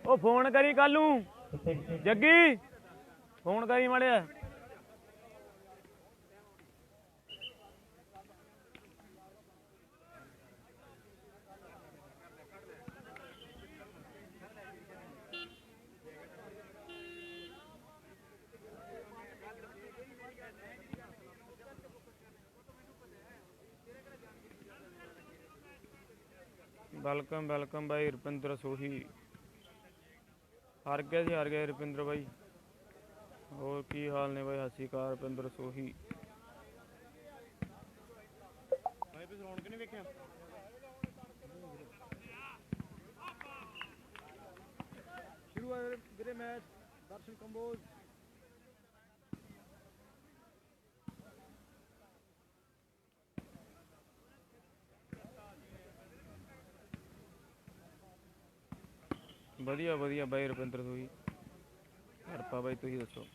ਉਹ ਫੋਨ ਕਰੀ ਕੱਲ ਨੂੰ ਜੱਗੀ ਫੋਨ ਕਰੀ ਮਾੜਿਆ वेलकम वेलकम भाई रुपिंदर सोही हार गया रुपिंदर भाई और की हाल ने भाई सत श्री अकाल रुपिंदर सोही शुरू मैच दर्शन कंबोज ਵਧੀਆ ਵਧੀਆ ਬਾਈ ਰੁਪਿੰਦਰ ਸੋਹੀ ਹਰਪਾ ਬਾਈ ਤੁਸੀਂ ਦੱਸੋ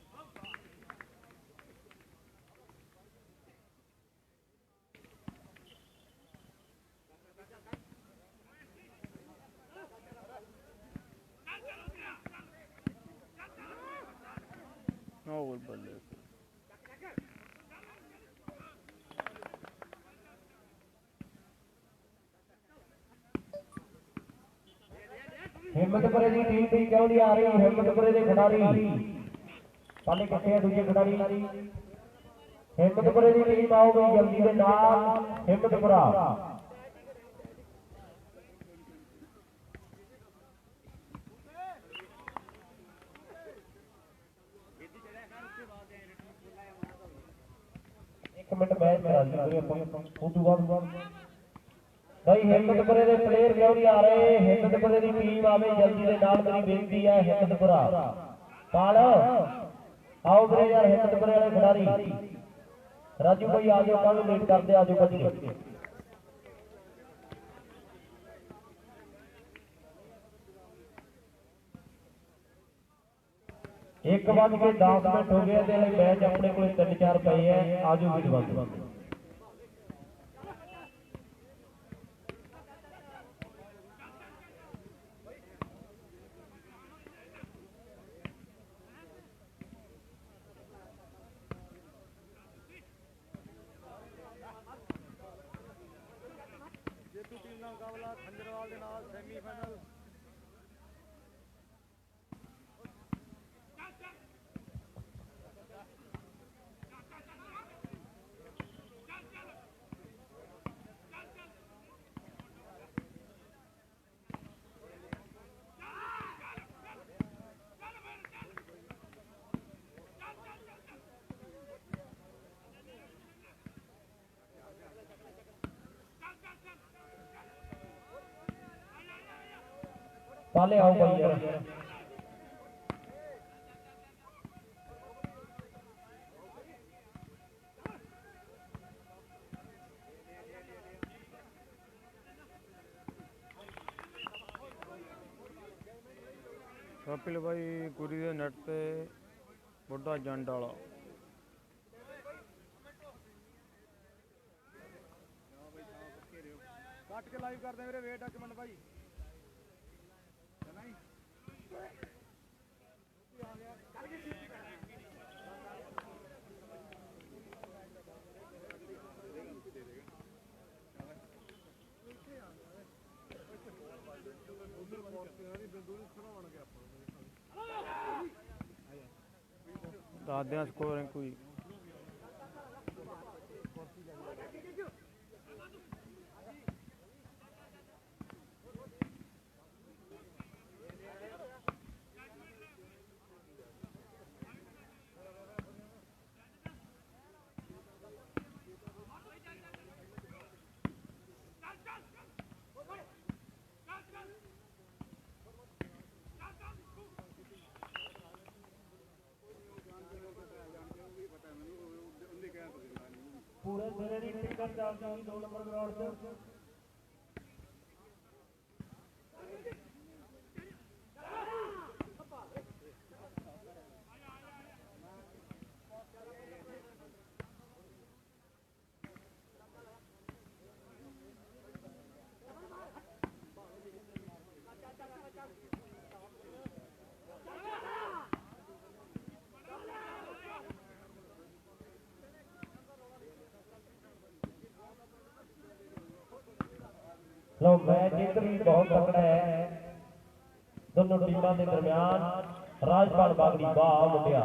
ਉਹ ਬੱਲੇ हिम्मतपुरे की टीम भी क्यों नहीं आ रही हिम्मतपुरे के खिलाड़ी पहले कितने हैं दूसरे खिलाड़ी हिम्मतपुरे की टीम आओ भाई जल्दी से नाम हिम्मतपुरा एक मिनट मैच करा दी भाई हिम्मतपुरे के प्लेयर क्यों नहीं आ रहे हिम्मतपुरे की टीम आवे जल्दी से नाल मेरी बेनती है हिम्मतपुरा पाल आओ मेरे यार हिम्मतपुरे वाले खिलाड़ी राजू भाई आ जाओ कल लेट कर दे आ जाओ बच्चे एक बज के 10 मिनट हो गए मैच अपने को 3-4 पे है आ जाओ भी पाले आओ भाई यार कपिल भाई गुरी दे नेट ते बुढ़ा जंड वाला कट के लाइव कर दे मेरे वेट एक मिनट भाई दादे स्कोर कोई पूरे मेरे लिए टिकट डालता हूं 2 नंबर ग्राउंड से लो मैच इधर भी बहुत तगड़ा है दोनों टीमों के दरमियान राजपाल बागड़ी वाह मुंडिया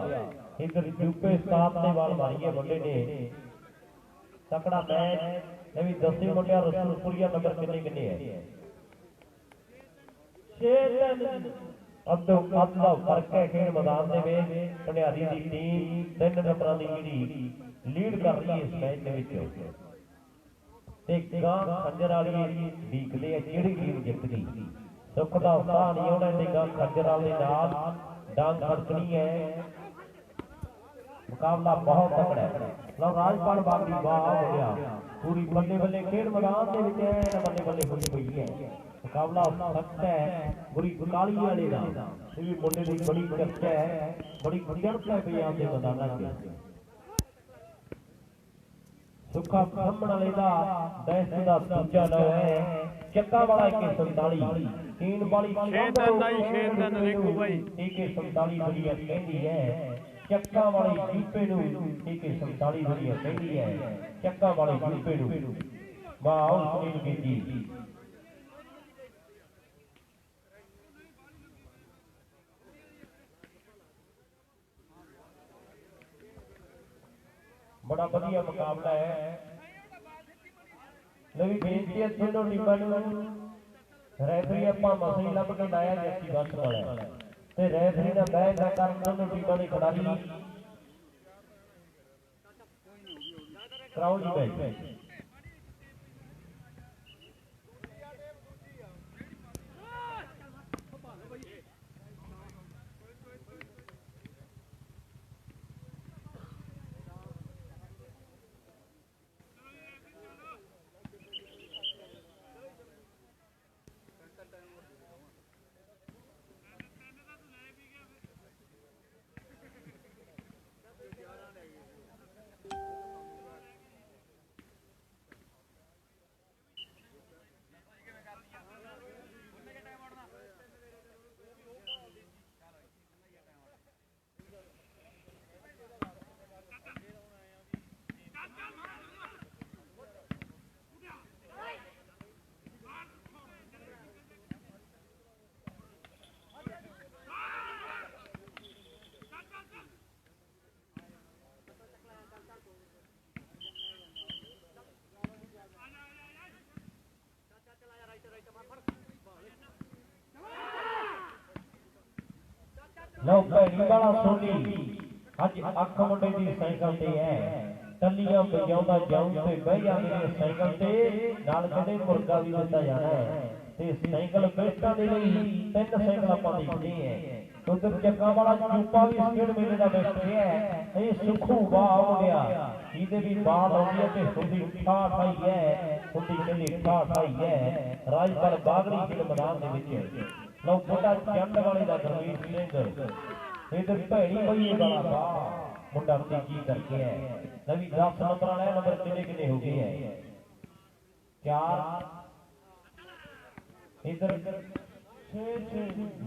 इधर यूपी साथ ने वाल मारी है मुंडे ने तकड़ा मैच ये भी 10 मुंडिया रसूलपुरिया नंबर कितने कितने है अद्धा फर्क है खेल मैदान के में भंडारी की टीम 3 नंबरों की जी लीड कर रही है इस मैच के विच ते गां खंजर वाली ढीकदे किहड़ी टीम जित गई सुख का उत्साह नहीं होना ते गां खंजर वाले नाल डांग खड़कनी है मुकाबला बहुत तगड़ा है लो राजपाल बागड़ी वाह होया पूरी बल्ले बल्ले खेल मैदान के विच है बल्ले बल्ले होई पई है मुकाबला सख्त है बुरी काली वाले दा ये भी मुंडे दी बड़ी चर्चा है बड़ी चर्चा है पंजाब के मैदानां च सुखा ब्राह्मण वाले दा देश दा दूजा नाम है चक्का वाला 147 तीन वाली 6 दिन ਦਾ ਹੀ 6 दिन ਦੇਖੋ ਭਾਈ 147 दुनिया कहती है चक्का वाली यूपी ਨੂੰ 147 दुनिया कहती है चक्का वाली यूपी ਨੂੰ वाह सुनील गिल जी बड़ा बढ़िया मुकाबला है नवी बेनती है दोनों टीमों ਨੂੰ रेफरी ਆਪਾਂ ਮਸਾ ਹੀ ਲੱਭ ਕੇ ਲਾਇਆ ਜੱਸੀ ਬਸ ਵਾਲਾ ਤੇ रेफरी ਦਾ ਬਹਿ ਨਾ ਕਰਨ ਦੋਨੋਂ ਟੀਮਾਂ ਦੇ ਖਿਡਾਰੀ ਕਰਾਓ ਜੀ ਬੈਠ लो भैड़ी वाला सोनी अज अख मुंडे की साइकिल से है टलियां बजाउंदा जाऊं ते बह जांदे साइकिल ते नाल कदे मुर्गा भी दिता जाना है ते साइकिल बेस्टां दे लई 3 साइकिल आपां देखदे हैं उधर चक्का वाला चूपा भी स्पीड मेले दा बेस्ट है ये सुखू वाह हो गया इहदे भी बाल आउंदी है ते सुंदी ठाई है सुंदी कदी ठाई है राजपाल बागड़ी के मैदान दे विच लो मुंडा चंड वाले दा गुरमीत सिंह इधर भैड़ी बईए वाला वाह मुंडा तेजी करके है नवी 10 नंबर वाला नंबर कितने कितने हो गए है 4 इधर 6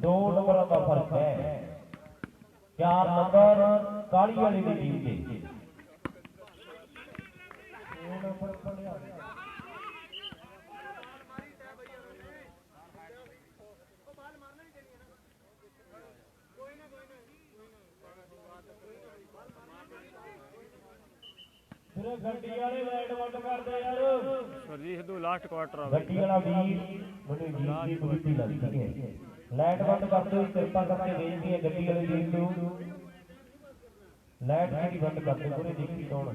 2 नंबर का फर्क है 4 नंबर काली वाली की टीम के गड्डी वाले लाइट बंद कर दे यार सरजीत सिद्धू लास्ट क्वार्टर आ गड्डी वाला वीर ਮੈਨੂੰ ਜੀ ਦੀ ਕੁੜੀ ਲੱਗਦੀ ਹੈ ਲਾਈਟ ਬੰਦ ਕਰ ਦਿਓ ਕਿਰਪਾ ਕਰਕੇ ਬੇਨਤੀ ਹੈ ਗੱਡੀ ਵਾਲੇ ਵੀਰ ਨੂੰ ਲਾਈਟ ਜਿਹੜੀ ਬੰਦ ਕਰ ਦਿਓ ਪੂਰੇ ਦੇਖੀ ਕੌਣ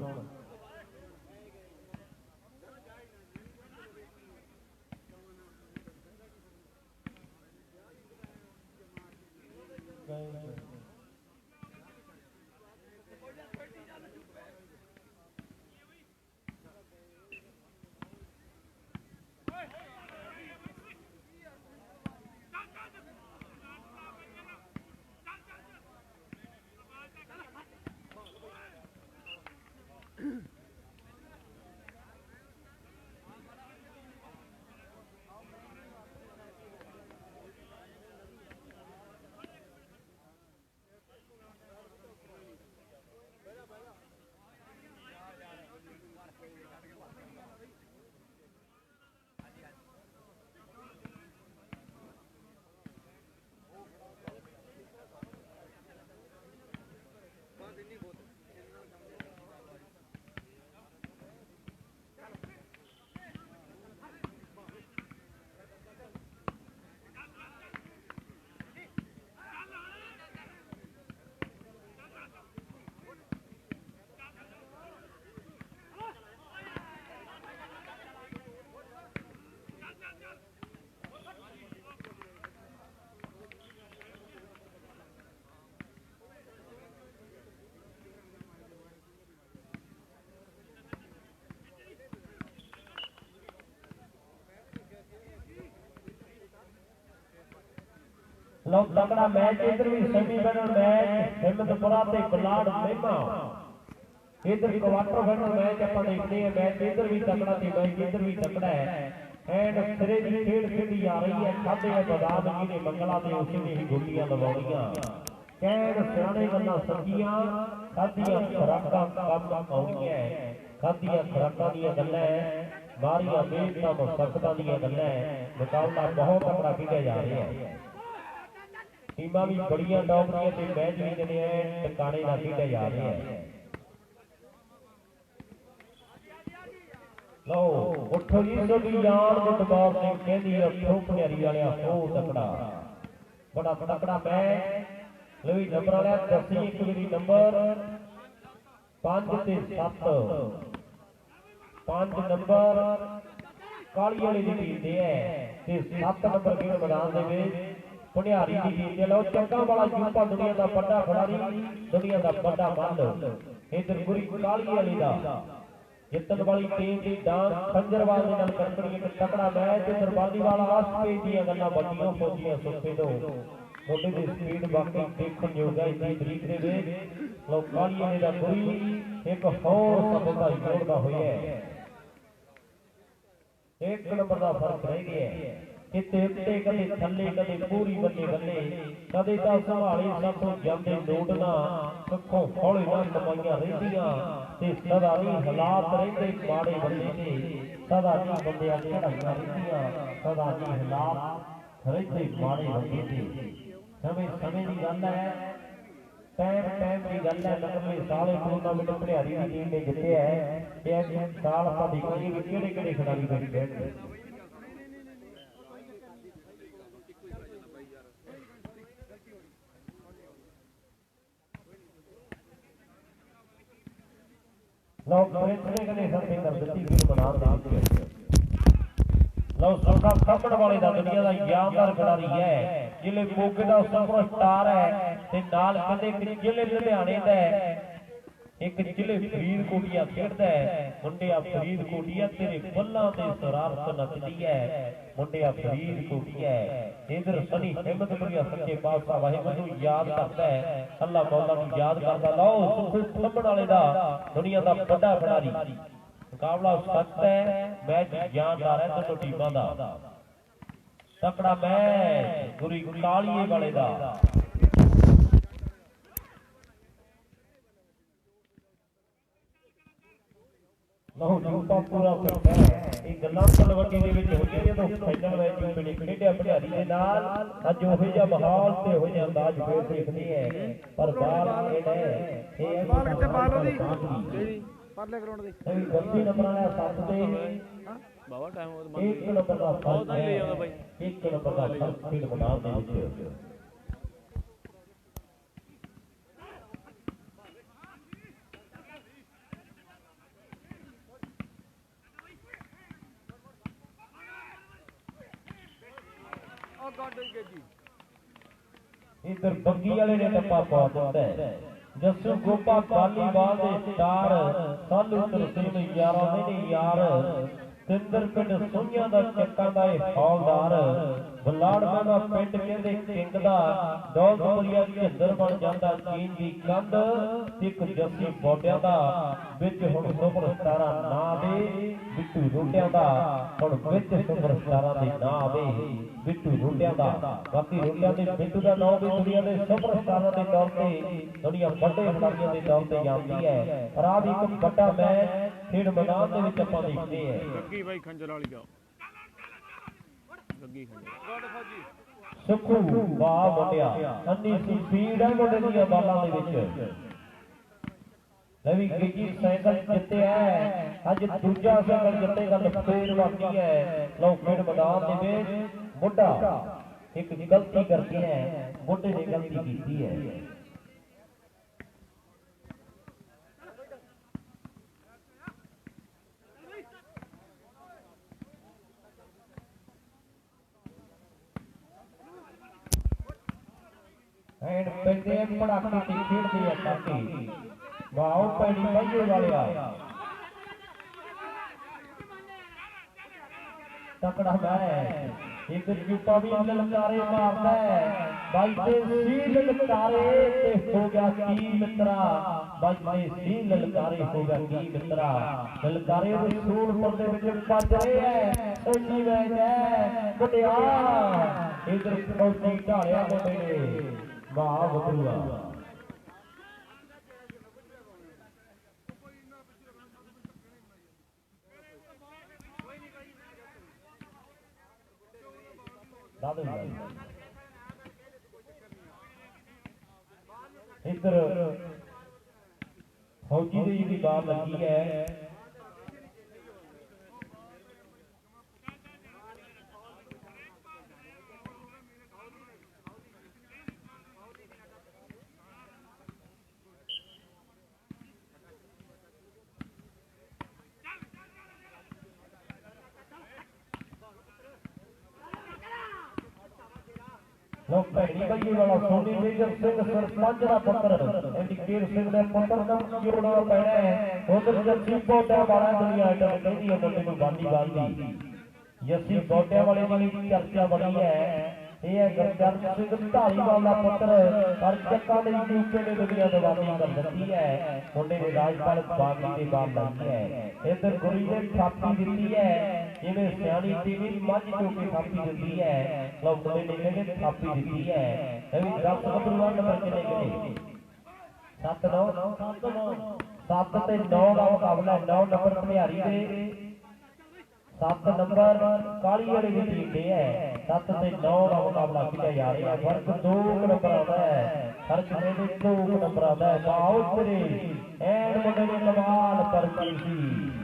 ਲਓ ਤਕੜਾ ਮੈਚ ਇਧਰ ਵੀ ਸੈਮੀਫਾਈਨਲ ਮੈਚ ਹਿੰਮਤਪੁਰਾ ਤੇ ਬਲਾਡ ਮਹਿਮਾ ਇਧਰ ਕੁਆਟਰ ਫਾਈਨਲ ਮੈਚ ਆਪਾਂ ਦੇਖਦੇ ਹਾਂ ਮੈਚ ਇਧਰ ਵੀ ਤਕੜਾ ਤੇ ਮੈਚ ਇਧਰ ਵੀ ਤਕੜਾ ਹੈ ਐਂਡ ਸਿਰੇ ਦੀ ਖੇਡ ਖੇਡੀ ਆ ਰਹੀ ਹੈ ਖਾਦੇ ਬਦਾਮ ਜਿਹਨੇ ਮੰਗਲਾ ਦੇ ਉਸੇ ਨੇ ਹੀ ਗੋਲੀਆਂ ਲਵਾਉਣੀਆਂ ਕਹਿਣ ਸਿਆਣੇ ਗੱਲਾਂ ਸੱਚੀਆਂ ਖਾਦੀਆਂ ਖੁਰਾਕਾਂ ਕੰਮ ਆਉਣੀਆਂ ਖਾਦੀਆਂ ਖੁਰਾਕਾਂ ਦੀਆਂ ਗੱਲਾਂ ਮਾਰੀਆਂ ਮਿਹਨਤਾਂ ਮੁਸ਼ੱਕਤਾਂ ਦੀਆਂ ਗੱਲਾਂ ਮੁਕਾਬਲਾ ਬਹੁਤ ਤਕੜਾ ਖੇਡਿਆ ਜਾ ਰਿਹਾ ਹੈ ਟੀਮਾਂ ਵੀ ਬੜੀਆਂ ਟੌਪ ਦੀਆਂ ਤੇ ਮੈਚ ਵੀ ਜਿਹੜੇ ਐ ਟਿਕਾਣੇ ਨਾਲ ਖੇਡਿਆ ਜਾ ਰਿਹਾ ਹੈ ਲਓ ਉੱਠੋ ਜੀ ਤੁਹਾਡੀ ਜਾਨ ਗੁੱਟਬਾਰ ਸਿੰਘ ਕਹਿੰਦੀ ਉੱਠੋ ਭਿਆਰੀ ਵਾਲਿਆ ਹੋ ਤਕੜਾ ਬੜਾ ਤਕੜਾ ਮੈਚ ਲਈ ਨੰਬਰ ਵਾਲਿਆ ਦੱਸੀ ਇੱਕ ਵਾਰੀ ਨੰਬਰ 5 ਤੇ 7 5 ਨੰਬਰ ਕਾਲੀ ਵਾਲੀ ਦੀ ਟੀਮ ਦੇ ਹੈ ਤੇ 7 ਨੰਬਰ ਖੇਡ ਮੈਦਾਨ ਦੇ ਵਿੱਚ ਭੁਨਿਆਰੀ ਦੀ ਟੀਮ ਦੇ ਲਓ ਚੰਗਾ ਵਾਲਾ ਯੂਪਾ ਦੁਨੀਆ ਦਾ ਵੱਡਾ ਖਿਡਾਰੀ ਦੁਨੀਆ ਦਾ ਵੱਡਾ ਮੱਲ ਇਧਰ ਗੁਰੀ ਕਾਲੀ ਵਾਲੀ ਦਾ ਜਿੱਤਣ ਵਾਲੀ ਟੀਮ ਦੀ ਡਾਂਸ ਖੰਜਰਵਾਲ ਦੇ ਨਾਲ ਕਰਕੜੀ ਇੱਕ ਤਕੜਾ ਮੈਚ ਤੇ ਦਰਬਾਰੀਵਾਲ ਆਸਪੇ ਦੀਆਂ ਗੱਲਾਂ ਵੱਡੀਆਂ ਫੌਜੀਆਂ ਸੁੱਤੇ ਤੋਂ ਮੋਢੇ ਦੀ ਸਪੀਡ ਵਾਕਈ ਦੇਖਣ ਯੋਗ ਹੈ ਇਸ ਤਰੀਕ ਦੇ ਵਿੱਚ ਲਓ ਕਾਲੀ ਵਾਲੀ ਦਾ ਗੁਰੀ ਇੱਕ ਹੋਰ ਸਫਲਤਾ ਜੋੜਦਾ ਹੋਇਆ ਇੱਕ ਨੰਬਰ ਦਾ ਫਰਕ ਰਹਿ ਗਿਆ ਕਿਤੇ ਉੱਤੇ ਕਦੇ ਥੱਲੇ ਕਦੇ ਪੂਰੀ ਬੱਲੇ ਬੱਲੇ ਕਦੇ ਤਾਂ ਸੰਭਾਲੀ ਸਭ ਜਾਂਦੇ ਲੋਟ ਨਾ ਅੱਖੋਂ ਹੌਲੇ ਨਾਲ ਕਮਾਈਆਂ ਰਹਿੰਦੀਆਂ ਤੇ ਸਦਾ ਨਹੀਂ ਹਾਲਾਤ ਰਹਿੰਦੇ ਮਾੜੇ ਬੰਦੇ ਤੇ ਸਦਾ ਨਹੀਂ ਬੰਦਿਆਂ ਦੇ ਚੜਾਈਆਂ ਰਹਿੰਦੀਆਂ ਸਦਾ ਨਹੀਂ ਹਾਲਾਤ ਰਹਿੰਦੇ ਮਾੜੇ ਬੰਦੇ ਤੇ ਸਮੇਂ ਦੀ ਗੱਲ ਹੈ ਟਾਈਮ ਦੀ ਗੱਲ ਹੈ ਨਕਮੇ ਸਾਲੇ ਟੂਰਨਾਮੈਂਟ ਭਿਆਰੀ ਦੀ ਟੀਮ ਨੇ ਜਿੱਤਿਆ ਹੈ ਤੇ ਇਸ ਸਾਲ ਆਪਾਂ ਦੇਖਾਂਗੇ ਕਿ ਕਿਹੜੇ ਕਿਹੜੇ ਖਿਡਾਰੀ ਬੈਠੇ ਲਓ ਕਿਹੜੇ ਕਿਹੜੇ ਸਰਵੇ ਕਰ ਦਿੱਤੀ ਗਈ ਮੈਦਾਨ ਦੇ ਵਿੱਚ ਲਓ ਸਰਦਾਰ ਸਾਹਮਣ ਵਾਲੇ ਦਾ ਦੁਨੀਆ ਦਾ ਯਾਦਗਾਰ ਖਿਡਾਰੀ ਹੈ ਜ਼ਿਲ੍ਹੇ ਮੋਗੇ ਦਾ ਸੁਪਰ ਸਟਾਰ ਹੈ ਤੇ ਨਾਲ ਕਹਿੰਦੇ ਜ਼ਿਲ੍ਹੇ ਲੁਧਿਆਣੇ ਦਾ ਇੱਕ ਜ਼ਿਲ੍ਹੇ ਫਰੀਦਕੋਟੀਆ ਖੇਡਦਾ ਹੈ ਮੁੰਡਿਆ ਫਰੀਦਕੋਟੀਆ ਤੇਰੇ ਫੁੱਲਾਂ ਤੇ ਸ਼ਰਾਰਤ ਨੱਚਦੀ ਹੈ ਮੁੰਡਿਆ ਫਰੀਦਕੋਟੀਆ ਇਧਰ ਸਨੀ ਹਿੰਮਤਪੁਰੀਆ ਸੱਚੇ ਪਾਤਸ਼ਾਹ ਵਾਹਿਗੁਰੂ ਨੂੰ ਯਾਦ ਕਰਦਾ ਹੈ ਅੱਲਾਹ ਮੌਲਾ ਨੂੰ ਯਾਦ ਕਰਦਾ ਲਓ ਸੁਖੂ ਸਾਹਮਣ ਵਾਲੇ ਦਾ ਦੁਨੀਆ ਦਾ ਵੱਡਾ ਖਿਡਾਰੀ ਮੁਕਾਬਲਾ ਸਖਤ ਹੈ ਮੈਚ ਜਾਨਦਾਰ ਹੈ ਦੋਨੋਂ ਟੀਮਾਂ ਦਾ ਤਕੜਾ ਮੈਚ ਗੁਰੀ ਕਾਲੀਏ ਵਾਲੇ ਦਾ ਲਓ ਜੂਪਾ ਪੂਰਾ ਫਿਰਦਾ ਹੈ ਇਹ ਗੱਲਾਂ ਤਲਵੱਡੀ ਦੇ ਵਿੱਚ ਹੋਈਆਂ ਜਦੋਂ ਫਾਈਨਲ ਮੈਚ ਜੂਪੇ ਨੇ ਖੇਡਿਆ ਭਿਆਰੀ ਦੇ ਨਾਲ ਅੱਜ ਉਹੋ ਜਿਹਾ ਮਾਹੌਲ ਤੇ ਉਹੋ ਜਿਹਾ ਅੰਦਾਜ਼ ਫੇਰ ਦੇਖਦੇ ਹੈ ਪਰ ਬਾਲ ਇਹ ਨੇ ਇਹ ਬਾਲ ਕਿੱਥੇ ਬਾਲ ਉਹਦੀ ਜਿਹੜੀ ਪਰਲੇ ਗਰਾਊਂਡ ਦੀ ਇਹ 32 ਨੰਬਰ ਵਾਲਾ 7 ਤੇ ਬਾਵਾ ਟਾਈਮ ਉਹ ਇੱਕ ਨੰਬਰ ਦਾ ਬਹੁਤ ਨਹੀਂ ਲੈ ਆਉਂਦਾ ਬਾਈ ਇੱਕ ਨੰਬਰ ਦਾ ਫਰਕ ਖੇਡ ਮੈਦਾਨ ਦੇ ਵਿੱਚ इधर बग्गी वाले ने टप्पा पा दिता है जस्सू गोपा वालीबाल दे स्टार सालू तरसेम 11 महीने यार तिंदर पिंड सोनिया दा चक्का दा हौलदार बलाड़ मेवा पिंड कहंदे किंग दा दौलतपुरिया झिंदर बन जांदा चीन दी कंध एक जस्सी बोटियां दा विच हुण सुपर स्टारां ना दे बिट्टू रोटियां दा हुण विच सुपर स्टारां दे ना आवे बिट्टू रोटियां दा बाकी रोटियां दे बिट्टू दा नाम भी दुनिया दे सुपर स्टारां दे तौर ते दुनिया वड्डे खिडारियां दे तौर ते जानदी है पर आ भी एक वड्डा मैच खेड मैदान दे विच आपां देखदे हैं गग्गी भाई खंजर वाली जाओ गग्गी खंजर सुखू वाह मुंडिया अन्नी स्पीड है मुंडे दी बालां दे विच लवी गिगी साइकिल जिते है अज दूजा साइकिल जितेगा लफेर बाकी है लो खेड मैदान दे विच मुंडा एक गलती करके है मुंडे ने गलती कीती है एंड पेंडे पड़ाके ते खेडदे आ काके वाओ पैड़ी भाईए वालिया तकड़ा मैच एक यूपा भी ललकारे मारदा है ਬਾਈ ਤੇ ਸੀ ਲਲਕਾਰੇ ਤੇ ਹੋ ਗਿਆ ਕੀ ਮਿੱਤਰਾ ਬਾਈ ਤੇ ਸੀ ਲਲਕਾਰੇ ਹੋ ਗਿਆ ਕੀ ਮਿੱਤਰਾ ਲਲਕਾਰੇ ਰਸੂਲਪੁਰ ਦੇ ਵਿੱਚ ਭੱਜ ਰਹੇ ਐ ਸੋਚੀ ਮੈਚ ਹੈ ਮੁੰਡਿਆ ਇਧਰ ਫੌਜੀ ਢਾਲਿਆ ਮੁੰਡੇ ਨੇ ਵਾਹ ਬਦਲੂਆ इधर फौजी की जी बात लगी है ਭੈਣੀ ਬਈਏ ਵਾਲਾ ਸੋਨੀ ਮੇਜਰ ਸਿੰਘ ਸਰਪੰਚ ਦਾ ਪੁੱਤਰ ਇੰਡੀਕੇਰ ਸਿੰਘ ਦੇ ਪੁੱਤਰ ਦਾ ਜੋੜਾ ਪੈਣਾ ਹੈ ਉਧਰ ਜੱਸੀ ਬੋਟਿਆਂ ਵਾਲਾ ਦੁਨੀਆ ਆਈਟਮ ਕਹਿੰਦੀ ਹੈ ਮੁੰਡੇ ਨੂੰ ਬਾਂਦੀ ਬਾਂਦੀ ਜੱਸੀ ਬੋਟਿਆਂ ਵਾਲੇ ਦੀ ਚਰਚਾ ਬੜੀ ਹੈ ਇਹ ਹੈ ਗੁਰਚਰਨ ਸਿੰਘ ਢਾਲੀਵਾਲ ਦਾ ਪੁੱਤਰ ਪਰ ਚੱਕਾਂ ਦੇ ਯੂਕੇ ਨੇ ਦੁਨੀਆ ਦਵਾਨੀ ਕਰ ਦਿੱਤੀ ਹੈ ਮੁੰਡੇ ਨੇ ਰਾਜਪਾਲ ਬਾਗੀ ਦੇ ਬਾਲ ਲਾਈ ਹੈ ਇਧਰ ਗੁਰੀ ਨੇ ਥਾਪੀ ਦਿੱਤੀ ਹੈ ਜਿਵੇਂ ਸਿਆਣੀ ਟੀਵੀ ਮੱਝ ਜੋ ਕੇ ਥਾਪੀ ਦਿੰਦੀ ਹੈ ਲੋ ਮੁੰਡੇ ਨੇ ਕਹਿੰਦੇ ਥਾਪੀ ਦਿੱਤੀ ਹੈ ਇਹ ਵੀ 10 ਗੱਭਰੂਆਂ ਨੰਬਰ ਕਿੰਨੇ ਕਿੰਨੇ 7 9 7 ਤੇ 9 ਦਾ ਮੁਕਾਬਲਾ 9 ਨੰਬਰ ਭਿਆਰੀ ਦੇ 7 ਨੰਬਰ ਕਾਲੀ ਵਾਲੇ ਦੀ ਟੀਮ ਦੇ ਹੈ 7 ਤੇ 9 ਦਾ ਮੁਕਾਬਲਾ ਕੀਤਾ ਜਾ ਰਿਹਾ ਹੈ ਫਰਕ 2 ਨੰਬਰ ਆਉਂਦਾ ਹੈ ਹਰ ਕਿਸੇ ਦੇ 2 ਨੰਬਰ ਆਉਂਦਾ ਹੈ ਬਾਉ ਤੇਰੇ ਐਨ ਮੁੰਡੇ ਨੇ ਕਮਾਲ ਕਰਤੀ ਸੀ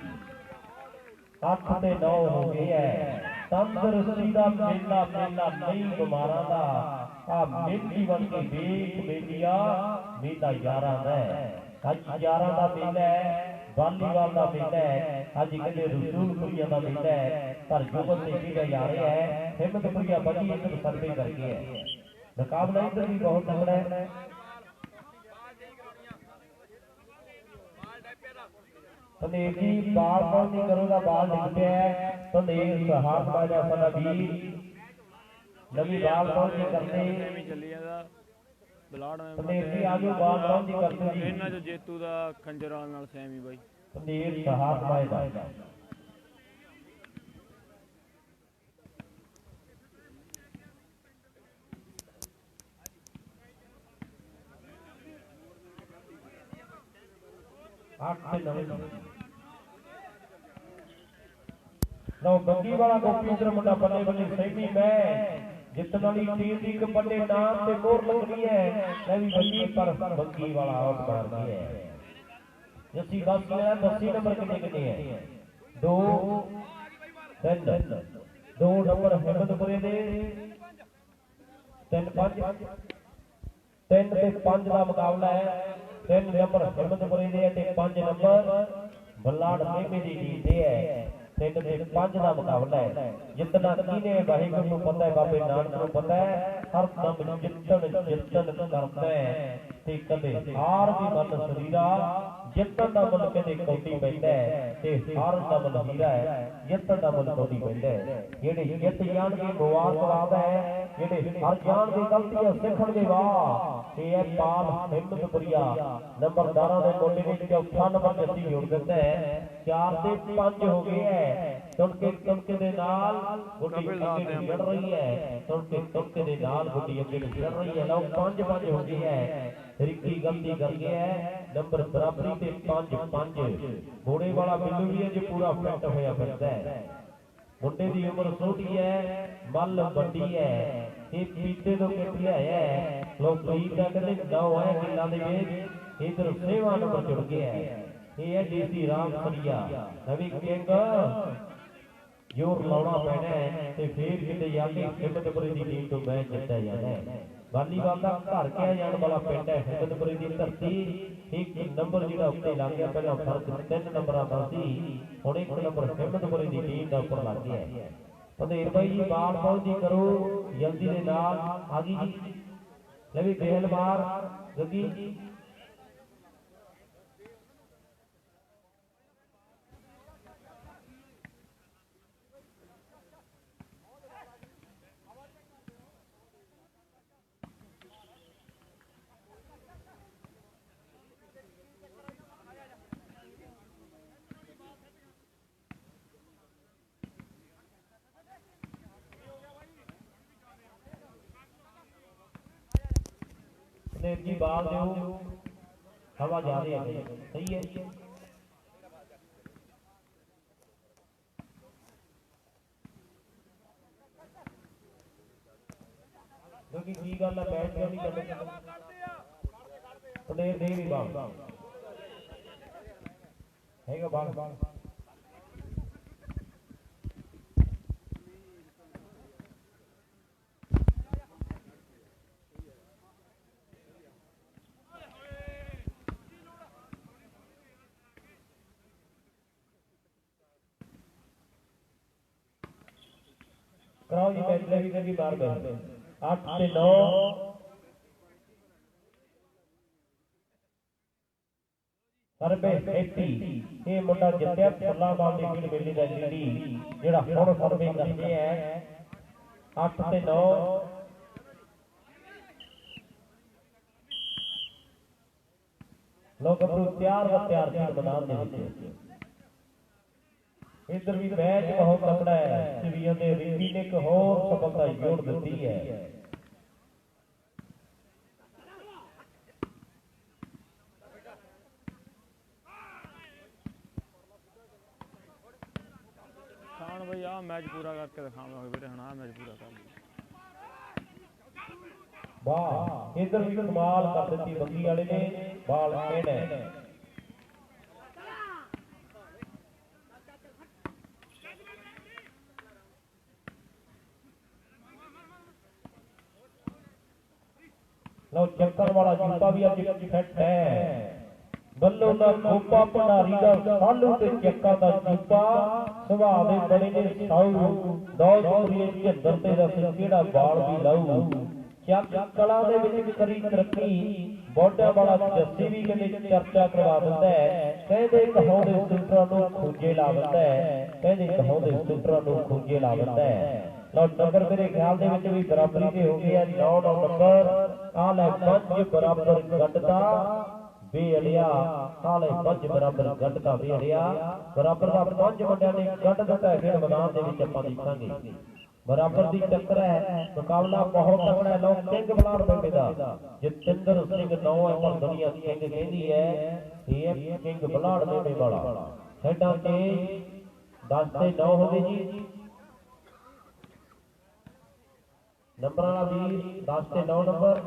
8 ਤੇ 9 ਹੋ ਗਏ ਹੈ ਤੰਦਰੁਸਤੀ ਦਾ ਮੇਲਾ ਨਹੀਂ ਬਿਮਾਰਾਂ ਦਾ ਆ ਮੇਲੀ ਬਣ ਕੇ ਵੇਖ ਮੇਲੀਆ ਮੇਲਾ ਯਾਰਾਂ ਦਾ ਅੱਜ ਯਾਰਾਂ ਦਾ ਮੇਲਾ ਹੈ ਵਾਲੀਵਾਲ ਦਾ ਮੇਲਾ ਹੈ ਅੱਜ ਕਹਿੰਦੇ ਰਸੂਲਪੁਰੀਆ ਦਾ ਮੇਲਾ ਹੈ ਪਰ ਜੁਗਤ ਤੇ ਖੇਡਿਆ ਜਾ ਰਿਹਾ ਹੈ ਹਿੰਮਤਪੁਰੀਆ ਬੜੀ ਇੱਕ ਸਰਵੇ ਕਰਕੇ ਹੈ ਮੁਕਾਬਲਾ ਇੱਧਰ ਵੀ ਬਹੁਤ ਤਗੜਾ ਹੈ ਸੰਦੇਸ਼ ਜੀ ਬਾਲ ਪਾਉਣ ਦੀ ਕਰੋਗਾ ਬਾਲ ਡਿੱਗ ਪਿਆ ਹੈ ਸੰਦੇਸ਼ ਹਾਥ ਬਾਜਾ ਸਾਡਾ ਵੀਰ ਨਵੀਂ ਬਾਲ ਪਾਉਣ ਦੀ ਕਰਦੇ ਚੱਲੀ ਜਾਂਦਾ ਬਲਾੜ ਮੈਂ ਸੰਦੇਸ਼ ਜੀ ਆਜੋ ਬਾਲ ਪਾਉਣ ਦੀ ਕਰਦੇ ਜੀ ਇਹਨਾਂ ਜੋ ਜੇਤੂ ਦਾ ਖੰਜਰਾਂ ਨਾਲ ਸੈਮੀ ਬਾਈ ਸੰਦੇਸ਼ ਹਾਥ ਬਾਜਾ ਲਓ ਬੰਗੀ ਵਾਲਾ ਗੋਪੀਂਦਰ ਮੁੰਡਾ ਬੱਲੇ ਬੱਲੇ ਸੈਮੀ ਮੈਂ ਜਿੱਤਣ ਵਾਲੀ ਟੀਮ ਦੀ ਇੱਕ ਵੱਡੇ ਨਾਮ ਤੇ ਮੋਹਰ ਲੱਗਣੀ ਹੈ ਲੈ ਵੀ ਬੰਗੀ ਪਰ ਬੰਗੀ ਵਾਲਾ ਆਊਟ ਮਾਰਦੀ ਹੈ ਜੱਸੀ ਬਸ ਲੈ 10 ਨੰਬਰ ਕਿੰਨੇ ਹੈ 2 3 2 ਨੰਬਰ ਹਿੰਮਤਪੁਰੇ ਦੇ 3 5 3 ਤੇ 5 ਦਾ ਮੁਕਾਬਲਾ ਹੈ 3 ਨੰਬਰ ਹਿੰਮਤਪੁਰੇ ਦੇ ਤੇ 5 ਨੰਬਰ ਬਲਾੜ ਮੇਮੇ ਦੀ ਟੀਮ ਦੇ ਹੈ 3 ਤੇ 5 ਦਾ ਮੁਕਾਬਲਾ ਹੈ ਜਿੱਤਣਾ ਕਿਨੇ ਵਾਹਿਗੁਰੂ ਨੂੰ ਪਤਾ ਹੈ ਬਾਬੇ ਨਾਨਕ ਨੂੰ ਪਤਾ ਹੈ ਹਰ ਦਮ ਜਿੱਤਣ ਕਰਦਾ ਹੈ ਤੇ ਕਦੇ ਹਾਰ ਵੀ ਮਨ ਸਰੀਰਾ ਜਿੱਤਣ ਦਾ ਮਨ ਕਦੇ ਕੋਟੀ ਪੈਂਦਾ ਹੈ ਤੇ ਹਾਰ ਦਾ ਮਨ ਹੀਰਾ ਹੈ ਜਿੱਤਣ ਦਾ ਮਨ ਕੋਟੀ ਪੈਂਦਾ ਹੈ ਜਿਹੜੇ ਜਿੱਤ ਜਾਣਗੇ ਮੁਬਾਰਕਬਾਦ ਹੈ ਜਿਹੜੇ ਹਾਰ ਜਾਣਗੇ ਗਲਤੀਆਂ ਸਿੱਖਣਗੇ ਵਾਹ ਇਹ ਹੈ ਪਾਲ ਹਿੰਮਤਪੁਰੀਆ ਨੰਬਰਦਾਰਾਂ ਦੇ ਮੁੰਡੇ ਨੇ ਚੌਥਾ ਨੰਬਰ ਜੱਸੀ ਜੋੜ ਦਿੱਤਾ ਹੈ 4 ਤੇ 5 ਹੋ ਗਏ ਹੈ ਤੁਣਕੇ ਦੇ ਨਾਲ ਗੁੱਡੀ ਅੱਗੇ ਚੜ ਰਹੀ ਹੈ ਤੁਣਕੇ ਦੇ ਨਾਲ ਗੁੱਡੀ ਅੱਗੇ ਚੜ ਰਹੀ ਹੈ ਲਓ 5 ਹੋ ਗਈ ਹੈ ਰਿੱਕੀ ਗਲਤੀ ਕਰ ਗਿਆ ਹੈ ਨੰਬਰ ਬਰਾਬਰੀ ਤੇ 5 ਘੋੜੇ ਵਾਲਾ ਬਿੱਲੂ ਵੀ ਅਜੇ ਪੂਰਾ ਫਿੱਟ ਹੋਇਆ ਫਿਰਦਾ ਹੈ ਮੁੰਡੇ ਦੀ ਉਮਰ ਛੋਟੀ ਹੈ ਮੱਲ ਵੱਡੀ ਹੈ ਇਹ ਪੀਤੇ ਤੋਂ ਕਿੱਟ ਲਿਆਇਆ ਹੈ ਲੋ ਪ੍ਰੀਤ ਦਾ ਕਹਿੰਦੇ 9 ਹੈ ਕਿੱਲਾਂ ਦੇ ਵਿੱਚ ਇਧਰ 6ਵਾਂ ਨੰਬਰ ਜੁੜ ਗਿਆ ਹੈ ਇਹ ਹੈ ਡੀਸੀ ਰਾਮ ਸਰੀਆ ਨਵੀਂ ਕਿੰਗ ਜੋਰ ਲਾਉਣਾ ਪੈਣਾ ਹੈ ਤੇ ਫੇਰ ਕਿਤੇ ਜਾ ਕੇ ਹਿੰਮਤਪੁਰੇ ਦੀ ਟੀਮ ਤੋਂ ਮੈਚ ਜਿੱਤਿਆ ਜਾਣਾ ਹੈ ਵਾਲੀਬਾਲ ਦਾ ਘਰ ਕਿਹਾ ਜਾਣ ਵਾਲਾ ਪਿੰਡ ਹੈ ਹਿੰਮਤਪੁਰੇ ਦੀ ਧਰਤੀ ਇੱਕ ਨੰਬਰ ਜਿਹੜਾ ਉੱਤੇ ਲੱਗ ਗਿਆ ਪਹਿਲਾਂ ਫਰਕ 3 ਨੰਬਰਾਂ ਦਾ ਸੀ ਹੁਣ 1 ਨੰਬਰ ਹਿੰਮਤਪੁਰੇ ਦੀ ਟੀਮ ਦਾ ਉੱਪਰ ਲੱਗ ਗਿਆ ਹੈ ਪੰਦੇਰ ਬਾਈ ਜੀ ਬਾਲ ਪਹੁੰਚੀ ਕਰੋ ਜਲਦੀ ਦੇ ਨਾਲ ਆ ਗਈ ਜੀ ਲੈ ਵੀ ਬੇਲ ਮਾਰ ਗੱਗੀ सुखदेव जी बाल दो हवा ज्यादा है सही है क्योंकि की गल है बैठ के नहीं करने सुखदेव दे भी बाल हैगा बाल कराओ जी मैच लगी कभी बार गए 8 से 9 ਸਰਬੇ ਖੇਤੀ ਇਹ ਮੁੰਡਾ ਜਿੱਤਿਆ ਫੁੱਲਾਂਵਾਲ ਦੀ ਖੇਡ ਮੇਲੇ ਦਾ ਲੀਡੀ ਜਿਹੜਾ ਹੁਣ ਸਰਵੇ ਕਰਦੇ ਆ 8 ਤੇ 9 ਲੋਕ ਅਪਰੂ ਤਿਆਰ ਸੀ ਮੈਦਾਨ ਦੇ ਵਿੱਚ इधर भी मैच बहुत तगड़ा है सिवियों ने रिंकी ने एक और सफलता जोड़ दी है खान भाई आ मैच पूरा करके दिखावांगे वीरे हना मैच पूरा कर वाह इधर भी कमाल कर दी बंगी वाले ने बाल खेड है लो चक्कर वाला जूता भी अज फिट है बल्लो दा खोपा भंडारी दा सालू ते चक्का दा जूता सुभाव दे बड़े ने साऊ दौलतपुरी झंडर ते दस किहड़ा बाल भी लाऊ चक कला दे विच करी तरक्की बॉडा वाला जस्सी भी कहंदे चर्चा करवा दिंदा है कहंदे कहाउंदे सूत्रां नूं खूंजे ला दिंदा है कहंदे कहाउंदे सूत्रां नूं खूंजे ला दिंदा है लो नंबर मेरे ख्याल दे विच भी बराबरी दे हो गए 9 नंबर आ ले 5 बराबर गटदा बेअड़िया आ ले 5 बराबर गटदा बेअड़िया बराबर दा 5 मुंडियां ने गट दिता है खेड मैदान दे विच आपां देखांगे बराबर दी टक्कर है मुकाबला बहुत तगड़ा है लो किंग बलाड़ पिंड दा जतिंदर सिंह 9 है पर दुनिया किंग कहंदी है ये किंग बलाड़ पिंड वाला खेडां ते 10 ते 9 हो गए जी नंबर वाला वीर 10 से 9 नंबर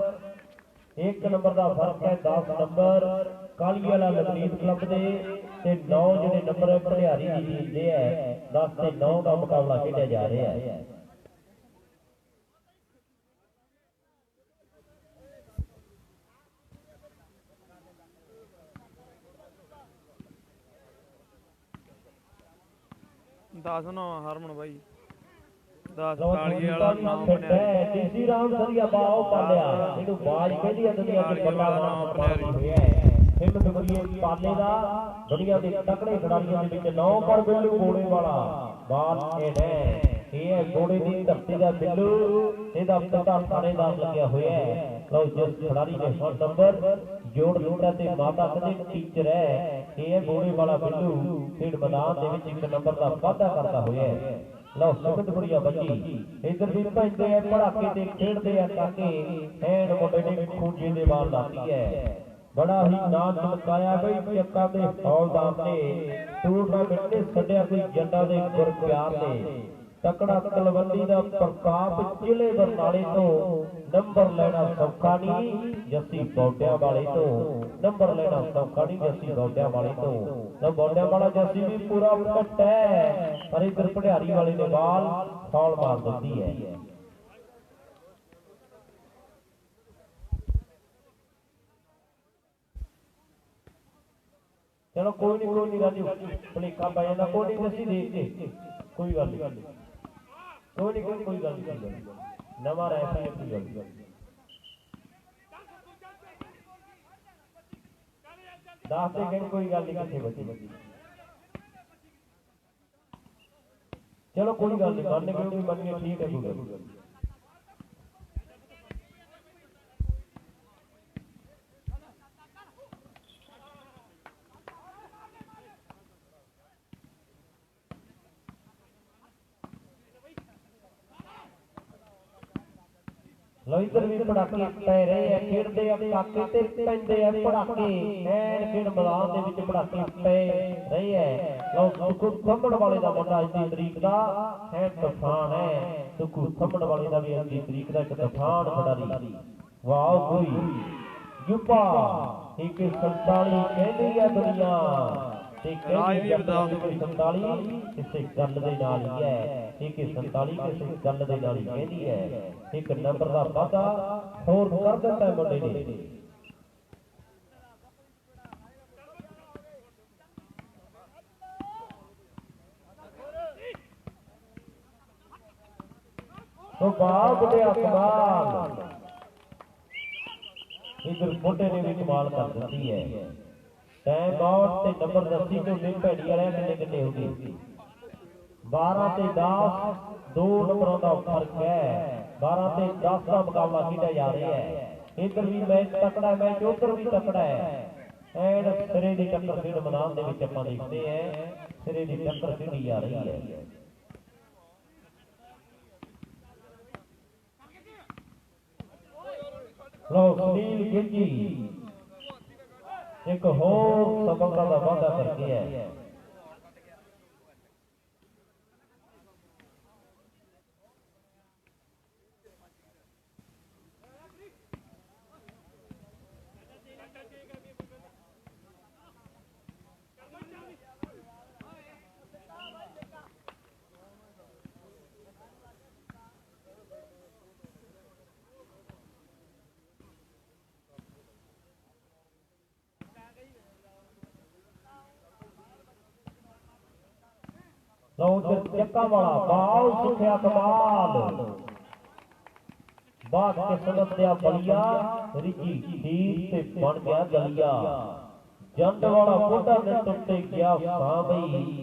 1 नंबर का फर्क है 10 नंबर काली वाला लखनीत क्लब दे ते 9 जिहड़े नंबर भंडारी दी टीम दे है 10 से 9 का मुकाबला खेडिया जा रहा है दस नौ हरमन भाई 10 काली वाला नाम बनया डीसी राम सरिया बाओ पालिया इनु बाज कहदी है दुनिया दे बल्ला नाम बनया होया है हिम्मत करिए पाले दा दुनिया दे तकड़े खिडारियों दे विच 9 पर बिल्लू घोड़े वाला बाल एने ये घोड़े दी धरती दा बिल्लू ਇਹਦਾ ਪਤਾ ਥਾਣੇਦਾਰ ਲੱਗਿਆ ਹੋਇਆ ਹੈ ਲਓ ਜਿਸ ਖਿਡਾਰੀ ਨੇ 100 ਨੰਬਰ ਜੋੜ ਦਿੱਤਾ ਤੇ ਮਾਤਾ ਕਹਿੰਦੇ ਟੀਚਰ ਹੈ ਇਹ ਘੋੜੇ ਵਾਲਾ ਬਿੱਲੂ ਖੇਡ ਮੈਦਾਨ ਦੇ ਵਿੱਚ 1 ਨੰਬਰ ਦਾ ਵਾਅਦਾ ਕਰਦਾ ਹੋਇਆ ਹੈ ਲਓ ਸੁਖਦਪੁਰੀਆ ਬੱਚੀ ਇਧਰ ਵੀ ਪੈਂਦੇ ਆ ਪੜਾਕੇ ਤੇ ਖੇਡਦੇ ਆ ਕਾਕੇ ਐਨ ਮੁੰਡੇ ਨੇ ਖੂੰਜੇ ਦੇ ਬਾਲ ਲਾਤੀ ਹੈ बड़ा ही नाम चमकाया बई चक्का दे हौलदार ने टूर्नामेंट ने छड्डिया कोई जंडा दे गुर प्यार ने तकड़ा तलवंडी दा प्रताप जिले बरनाले तो नंबर लेना सौखा नहीं जस्सी बौडिया वाले तो नंबर लेना सौखा नहीं जस्सी बौडिया वाले तो ना बौडिया वाला जस्सी भी पूरा फिट है पर इधर भंडारी वाले ने बाल फौल मार दिंदी है चलो कोई नहीं राजू भलेखा पै जाता कोई नहीं दसी देख के कोई गल नहीं कोई गल नहीं नवा रैफरी है कोई गल दस दे गए कोई गल नहीं किथे बची चलो कोई गल नहीं मान गए मान गए ठीक है कोई गल ਲੋ ਇਧਰ ਵੀ ਪੜਾਕੇ ਪੈ ਰਹੇ ਆ, ਖੇਡਦੇ ਆ ਕਾਕੇ ਤੇ ਪੈਂਦੇ ਆ ਪੜਾਕੇ, ਐਨ ਖੇਡ ਮੈਦਾਨ ਦੇ ਵਿੱਚ ਪੜਾਕੇ ਪੈ ਰਹੇ ਆ। ਲੋ ਸੁਖੂ ਥੰਮਣ ਵਾਲੇ ਦਾ ਮੁੰਡਾ ਅੱਜ ਦੀ ਤਰੀਕ ਦਾ ਹੈ ਤੂਫਾਨ ਹੈ, ਸੁਖੂ ਥੰਮਣ ਵਾਲੇ ਦਾ ਵੀ ਅੱਜ ਦੀ ਤਰੀਕ ਦਾ ਇੱਕ ਤੂਫਾਨ ਖਿਡਾਰੀ। ਵਾਹ ਕੋਈ ਯੂਪਾ 147 ਕਹਿੰਦੀ ਹੈ ਦੁਨੀਆ ਤੇ ਕਹਿੰਦੀ 47 ਕਿਸੇ ਗੱਲ ਦੇ ਨਾਲ ਹੀ ਹੈ, 147 ਕਿਸੇ ਗੱਲ ਦੇ ਨਾਲ ਹੀ ਕਹਿੰਦੀ ਹੈ। ਇੱਕ ਨੰਬਰ ਦਾ ਵਾਧਾ ਹੋਰ ਕਰ ਦਿੱਤਾ ਮੁੰਡੇ ਨੇ। तो बाप ने कमाल इधर मोटे ने भी कमाल कर दी है। टाइम आउट ते नंबर 10 तो लिंक भैड़ी वाले किन्ने किन्ने हो गए 12 ते 10 दो नंबरों का फर्क है। 12 ते 10 का मुकाबला खेला जा रहा है। इधर भी मैच तकड़ा है, मैच उधर भी तकड़ा है। एंड सिरे की टक्कर खेड मैदान दे विच आपां देखते हैं, सिरे की टक्कर खेडी जा रही है। लो सुनील गिंजी एक होर सफलता का वादा करके है। चक्का वाला बाल सुखिया कमाल बात किस्मत दिया बलिया रिजी खीर से बन गया गलिया। जंड वाला मोटा ने टुटे गया सामई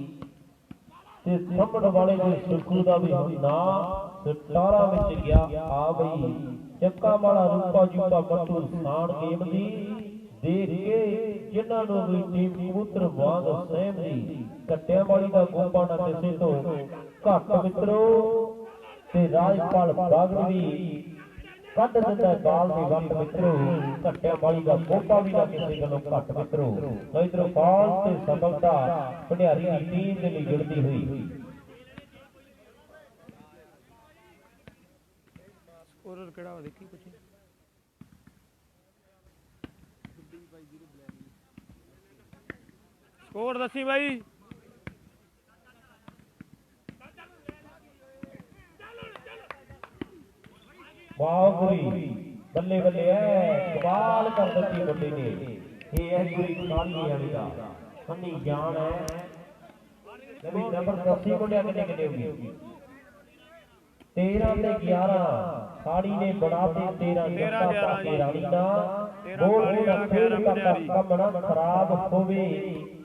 ते थंमण वाले दे सुखू दा भी ना सटारा विच गया आ बई। चक्का वाला रूपा जूपा मट्टू साण गेम दी देख के जिन्हां नूं भी टीम कबूतर वांग सहम दी कट्टिया वाली का गोपा ना किसी तो घट मित्रो ते राजपाल बागड़ भी कट दिता बाल की वट मित्रो। कट्टिया वाली का गोपा भी ना किसी गलों घट मित्रो। तो इधर बाल ते सफलता भंडारी की टीम के लिए जुड़ती हुई। स्कोरर केड़ा देखी कुछ स्कोर दसी भाई। वाहगुरी बल्ले बल्ले है कमाल कर दी मुंडे ने। ये है गुरी काली वाली दा अन्नी जान है। नबी नंबर 10 मुंडे किन्ने किन्ने होगी 13 ते 11 साड़ी ने बनाते 13 जट्टा पाके रानी दा बोल बोल फिर कमना खराब होवे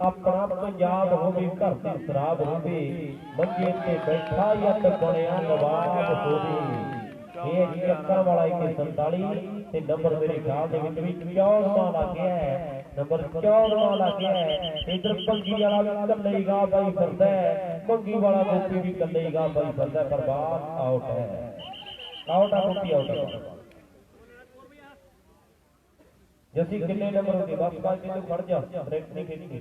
अपना पंजाब होवे घर दी शराब होवे मंजे ते बैठा यत बनया नवाब होवे। ये चक्कर वाला 147 ते नंबर मेरे ख्याल दे विच भी 14वां लग गया है। नंबर 14वां लग गया है। इधर पंगी वाला भी कल्लेगा भाई फिरदा है, पंगी वाला गोपी भी कल्लेगा भाई फिरदा पर बात आउट है। आउट आ गोपी आउट है। जैसी कितने नंबर होंगे बस बात के तो खड़ जा ब्रेक नहीं खेलेंगे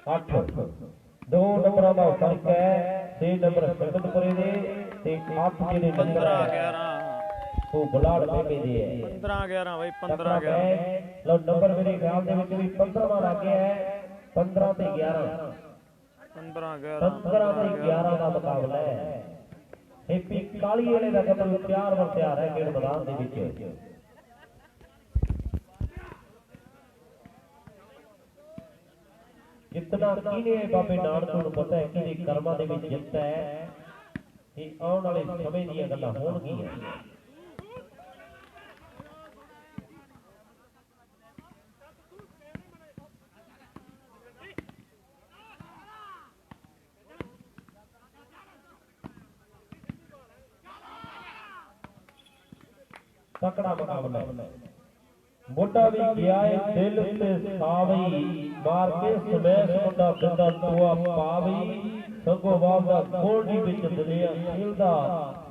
8 दो नंबर का फर्क है। 6 नंबर सिकंदपुरे दे ते 8 जेडे नंबर है वो बलाड़ बेबे दे है 15-11 भाई 15-11 लो नंबर मेरे ख्याल दे विच भी 15वां लग गया है। 15 ते 11 15 ते 11 का मुकाबला है। हैप्पी काली वाले दा कदम तैयार वर तैयार है खेड मैदान दे विच। जितना किने बाबे नानक नूं पता है कि कर्मां दे विच जित है कि आउण वाले समय दी गल्लां होणगीआं। तकड़ा मुकाबला मोटा भी गया है दिल ते सावई ਮਾਰ ਕੇ ਸਮੈਸ ਮੁੰਡਾ ਬਿੰਦਾ ਟੋਆ ਪਾਵੀ ਸੰਗੋ ਬਾਬ ਦਾ ਗੋਲਡੀ ਵਿੱਚ ਦਲਿਆ ਖੇਲਦਾ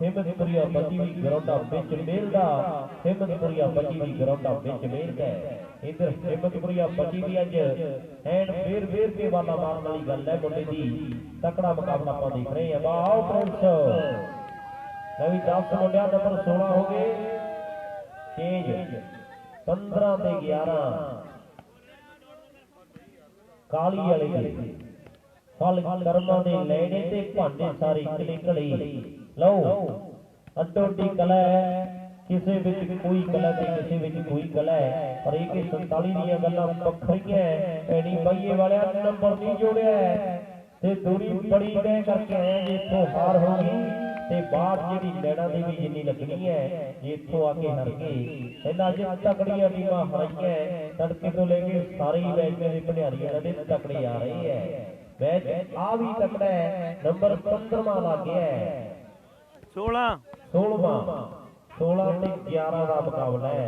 ਹਿੰਮਤਪੁਰੀਆ ਬੱਜੀ ਵੀ ਗਰਾਉਂਡਾ ਵਿੱਚ ਮੇਲਦਾ ਹਿੰਮਤਪੁਰੀਆ ਬੱਜੀ ਵੀ ਗਰਾਉਂਡਾ ਵਿੱਚ ਮੇਲਦਾ ਇਧਰ ਹਿੰਮਤਪੁਰੀਆ ਬੱਜੀ ਵੀ ਅੱਜ ਐਂਡ ਫੇਰ ਕੇ ਵਾਲਾ ਮਾਰਨ ਵਾਲੀ ਗੱਲ ਹੈ ਮੁੰਡੇ ਦੀ ਤਕੜਾ ਮੁਕਾਬਲਾ ਆਪਾਂ ਦੇਖ ਰਹੇ ਹਾਂ ਵਾਓ ਫਰੈਂਡਸ ਨਵੀਂ 10 ਮੁੰਡਿਆਂ ਨੰਬਰ 16 ਹੋ ਗਏ ਚੇਂਜ 15 ਤੇ 11 ਕਾਲੀ ਵਾਲੇ ਦੇ ਫਲ ਕਰਮਾਂ ਦੇ ਲੈਣੇ ਤੇ ਭਾਂਡੇ ਸਾਰੇ ਇਕਲੇ ਘਲੇ ਲਓ ਅੱਡੋਡੀ ਕਲਾ ਹੈ ਕਿਸੇ ਵਿੱਚ ਕੋਈ ਕਲਾ ਤੇ ਕਿਸੇ ਵਿੱਚ ਕੋਈ ਕਲਾ ਹੈ ਪਰ ਇਹ 47 ਦੀਆਂ ਗੱਲਾਂ ਵੱਖਰੀਆਂ ਐਣੀ ਬਾਈਏ ਵਾਲਿਆਂ ਨੰਬਰ ਨਹੀਂ ਜੋੜਿਆ ਤੇ ਦੂਰੀ ਬੜੀ ਤੈਅ ਕਰਕੇ ਆਏ ਜੇ ਇੱਥੋਂ ਹਾਰ ਹੋ ਗਈ ਤੇ ਬਾਤ ਜਿਹੜੀ ਲੈਣਾ ਦੀ ਵੀ ਜਿੰਨੀ ਲੱਗਣੀ ਹੈ ਜੇ ਇੱਥੋਂ ਆ ਕੇ ਹਰ ਗਏ ਇਹਨਾਂ ਅੱਜ ਤਕੜੀਆਂ ਟੀਮਾਂ ਹਰਾਈਆਂ ਤੜਕੇ ਤੋਂ ਲੈ ਕੇ ਸਾਰੇ ਹੀ ਮੈਚ ਦੇ ਭੰਡਾਰੀਆਂ ਦੇ ਤਕੜੇ ਆ ਰਹੇ ਹੈ मैच आ भी तकड़ा है नंबर 15वां लग गया है 16 ते 11 का मुकाबला है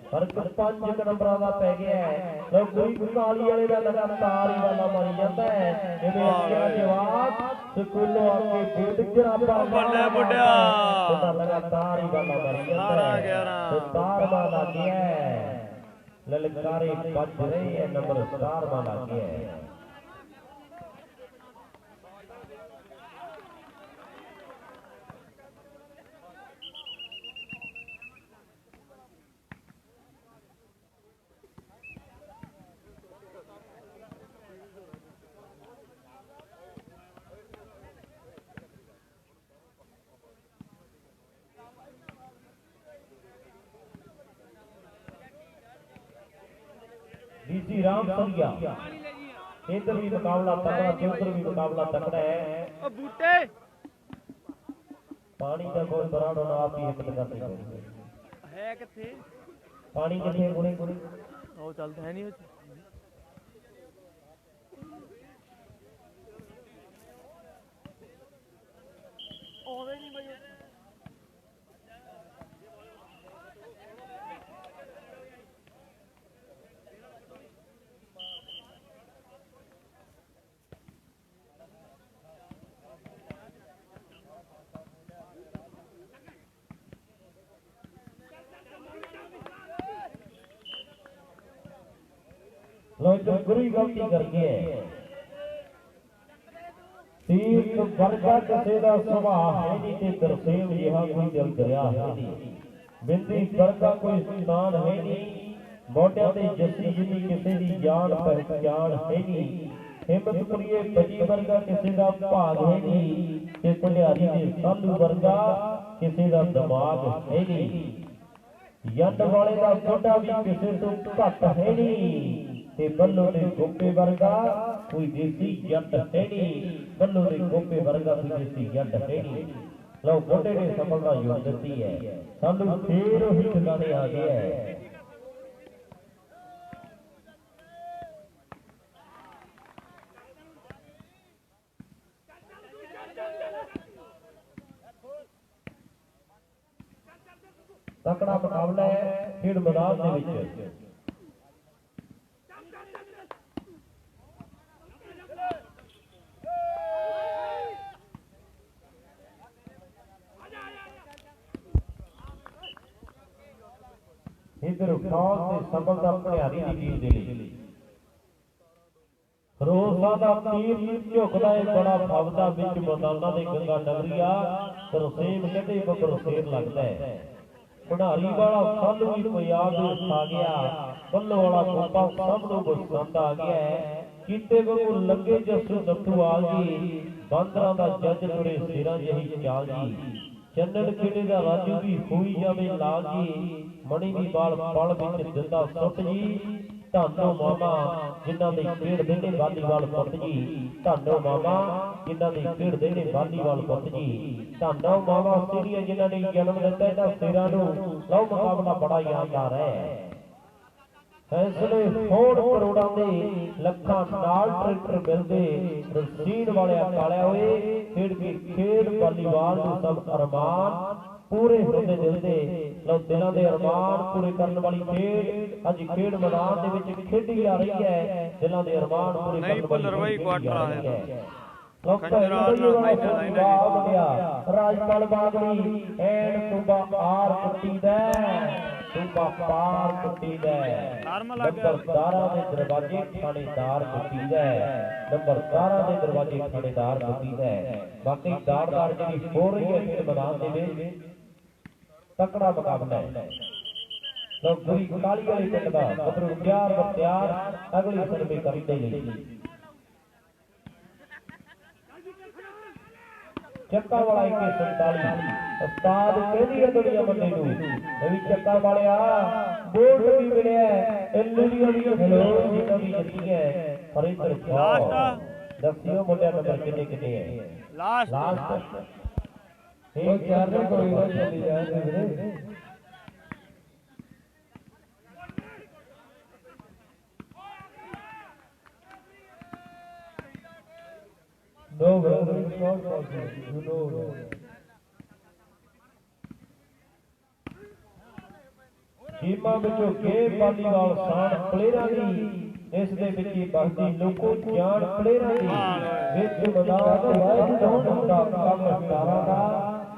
फर्क 5 नंबरों का पै गया है लो कोई काली वाले का लगातार ही वाला मारी जाता है जिवें अच्छा जवाब स्कूलों आके बूट जराबा बड़ा बड़ा लगातार ही वाला मारी जाता है 17वां लग गया है ललकारे बज रहे हैं नंबर 17वां लग गया है डीसी राम सरिया इधर भी मुकाबला तगड़ा उधर भी मुकाबला तगड़ा है बूटे पानी का कोई बराड़ होना आप ही हिम्मत करनी पड़ेगी है किथे पानी किथे गुणे गुणे ओ चलता है नहीं ओवे नहीं भाई गुरु गलती करके है तीर्थ वर्गा किसी का सुभाव है नहीं ते तरसेम जिहा कोई दिल दरिया है नहीं बिंदी वर्गा कोई स्थान है नहीं मोटिया ते जस्सी जिनी किसी की जान पहचान है नहीं हिम्मतपुरीए बजी वर्गा किसी का भाग है नहीं ते भंडारी दे साधु वर्गा किसी का दिमाग है नहीं यंड वाले का गोडा भी किसी तो घट है नहीं ते बल्लो दे गोपे वर्गा कोई देसी जट है नहीं बल्लो दे गोपे वर्गा कोई देसी जट है नहीं लो गोडे ने सफलता योग देती है सानू फेर ही ठिकाने आ गया है तकड़ा मुकाबला है खेड मैदान दे विच इधर टॉस से सफलता भंडारी की टीम दे लई रोजा दा तीर झुकदा है बड़ा फवदा विच मैदानां दे गंगा नगरिया तरसेम कहते बगर शेर लगदा है भंडारी वाला फल भी पंजाब दे आ गया बल्लो वाला गोपा सब नूं पसंद आ गया है कीते वांगू लगे जसू नथूआल जी बांदरां दा जज तुरे सिरां जही चाल जी चन्नन खेड़े दा राजू भी होई जावे लाल जी मणि भी बाल पल विच दिंदा सुट जी धन्नो मामा जिन्हां दे खेड़ देने वालीबाल पुੱਤ जी धन्नो मामा जिन्हां दे खेड़ देने वालीबाल पुੱਤ जी धन्नो मामा सीरीਆਂ जिन्हां ने जन्म दिता इन्हां सिरां नूं लौ मुकाबला बड़ा यादगार है ਫੈਸਲੇ ਹੋਣ ਕਰੋੜਾਂ ਦੇ ਲੱਖਾਂ ਨਾਲ ਟਰੈਕਟਰ ਮਿਲਦੇ ਰਸੀਦ ਵਾਲਿਆ ਕਾਲਿਆ ਹੋਏ ਖੇਡ ਵਾਲੀਬਾਲ ਦੇ ਸਭ ਅਰਮਾਨ ਪੂਰੇ ਹੁੰਦੇ ਦਿਲ ਦੇ ਲੋ ਦਿਲਾਂ ਦੇ ਅਰਮਾਨ ਪੂਰੇ ਕਰਨ ਵਾਲੀ ਖੇਡ ਅੱਜ ਖੇਡ ਮੈਦਾਨ ਦੇ ਵਿੱਚ ਖੇਡੀ ਜਾ ਰਹੀ ਹੈ ਦਿਲਾਂ ਦੇ ਅਰਮਾਨ ਪੂਰੇ ਕਰਨ ਵਾਲੀ ਕੁਆਟਰ ਹੈ ਰਾਜਪਾਲ ਬਾਗੜੀ ਐਨ ਟੁੰਬਾ ਆਰ ਕੁੱਟੀ ਦਾ ਟੁੰਬਾ ਪਾਰ ਕੁੱਟੀ ਦਾ ਨੰਬਰ 12 ਦੇ ਦਰਵਾਜ਼ੇ ਥਾਣੇਦਾਰ ਕੁੱਟੀ ਦਾ ਨੰਬਰ 12 ਦੇ ਦਰਵਾਜ਼ੇ ਥਾਣੇਦਾਰ ਕੁੱਟੀ ਦਾ ਬਾਕੀ ਦਾਰਦਾਰ ਜਿਹੜੀ ਹੋ ਰਹੀ ਹੈ ਖੇਡ ਮੈਦਾਨ ਦੇ ਵਿੱਚ ਤਕੜਾ ਮੁਕਾਬਲਾ ਹੈ ਲੋ ਗੁਰੀ ਕਾਲੀ ਵਾਲੀ ਪਿੰਡ ਦਾ ਗੱਭਰੂ ਤਿਆਰ ਅਗਲੀ ਸਰਵੇ ਕਰਨ ਦੇ ਲਈ ਚੱਕਾ ਵਾਲਾ 147 ਉਸਤਾਦ ਕਹਿੰਦੀ ਹੈ ਦੁਨੀਆ ਬੰਦੇ ਨੂੰ ਇਹ ਵੀ ਚੱਕਾ ਵਾਲਿਆ ਬੋਲਟ ਵੀ ਮਿਲਿਆ ਐਲੂਡੀਓ ਵੀ ਹੈਲੋ ਜੀ ਜਿੱਤੀ ਹੈ ਪਰ ਇਧਰ ਦੱਸਿਓ ਮੁੰਡਿਆਂ ਨੰਬਰ ਕਿੰਨੇ ਹੈ ਲਾਸਟ ਇਹ ਚਾਰ ਨੇ ਕੋਈ ਨਾ ਚੱਲੀ ਜਾਂਦੇ ਵੀਰੇ No, brother, it's not possible. You know. ਟੀਮਾਂ ਵਿੱਚੋਂ ਗੇਮ ਵਾਲੀਬਾਲ ਸਾਨ ਪਲੇਅਰਾਂ ਦੀ ਇਸ ਦੇ ਵਿੱਚ ਹੀ ਬਸਦੀ ਲੋਕੋ ਜਾਣ ਪਲੇਅਰਾਂ ਦੀ ਵਿੱਚ ਮੈਦਾਨ ਦੇ ਵਾਇਦ ਦਾ ਕੰਮ ਸਟਾਰਾਂ ਦਾ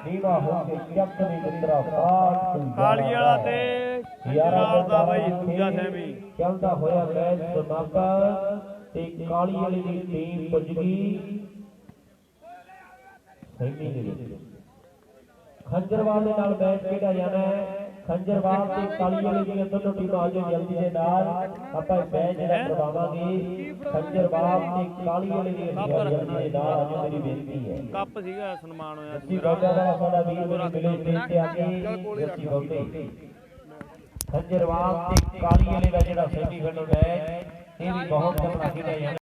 ਨੀਵਾ ਹੋ ਕੇ ਚੱਕ ਦੀ ਮਿੱਤਰਾ ਫਾਟ ਕਾਲੀ ਵਾਲਾ ਤੇ ਯਾਰਾਂ ਦਾ ਬਾਈ ਦੂਜਾ ਸੈਮੀ ਚੱਲਦਾ ਹੋਇਆ ਮੈਚ ਸਮਾਪਤ ਤੇ ਕਾਲੀ ਵਾਲੀ ਦੀ ਟੀਮ ਪੁੱਜ ਗਈ ਖੰਜਰਵਾਲ ਦੇ ਨਾਲ ਮੈਚ ਖੇਡਿਆ ਜਾਣਾ ਹੈ ਖੰਜਰਵਾਲ ਤੇ ਕਾਲੀ ਵਾਲੀ ਦੀਆਂ ਦੋਨੋਂ ਟੀਮਾਂ ਆਜੋ ਜਲਦੀ ਦੇ ਨਾਲ ਆਪਾਂ ਇਹ ਮੈਚ ਜਿਹੜਾ ਕਰਵਾਵਾਂਗੇ ਖੰਜਰਵਾਲ ਤੇ ਕਾਲੀ ਵਾਲੀ ਦੀਆਂ ਟੀਮਾਂ ਜਲਦੀ ਦੇ ਨਾਲ ਆਜੋ ਮੇਰੀ ਬੇਨਤੀ ਹੈ ਕੱਪ ਸੀਗਾ ਸਨਮਾਨ ਹੋਇਆ ਜੀ ਗੋਡਾ ਵਾਲਾ ਸਾਡਾ ਵੀਰ ਮੇਰੇ ਮਿਲੇ ਤੇ ਆ ਕੇ ਜੀ ਗੋਡੇ ਖੰਜਰਵਾਲ ਤੇ ਕਾਲੀ ਵਾਲੀ ਦਾ ਜਿਹੜਾ ਸੈਮੀਫਾਈਨਲ ਮੈਚ ਇਹ ਵੀ ਬਹੁਤ ਤਕੜਾ ਖੇਡਿਆ ਜਾਣਾ